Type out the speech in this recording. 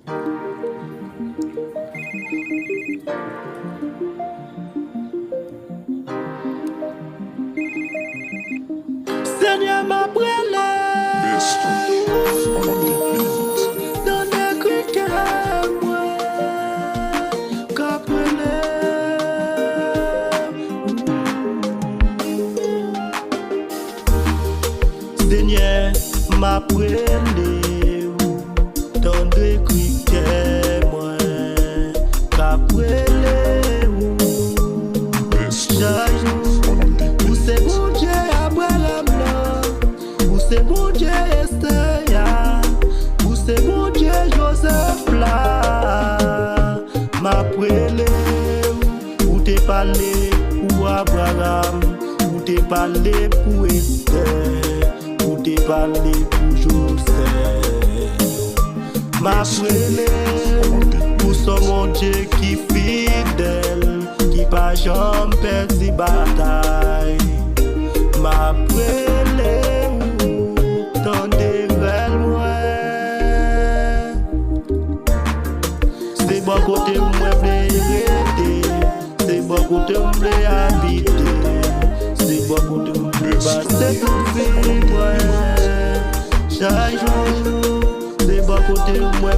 Seigneur m'a brûlé dans des cris que moi qu'a brûlé. Seigneur m'a brûlé dans des cris que moi qu'a brûlé. C'est mon Dieu Abraham là, c'est mon Dieu Esther ya, c'est mon Dieu Joseph là. M'a prélé, ou t'es parlé pour Abraham, ou t'es parlé pour Esther, ou t'es parlé pour Joseph. M'a prélé, pour son mon Dieu qui fidèle, qui pas jamais perdu bataille. M'a prélé dans des rêves loin. C'est bon côté où moi rester, c'est bon côté où moi habiter, c'est bon côté où moi passer toute vie moi. Chaque jour, c'est bon côté où moi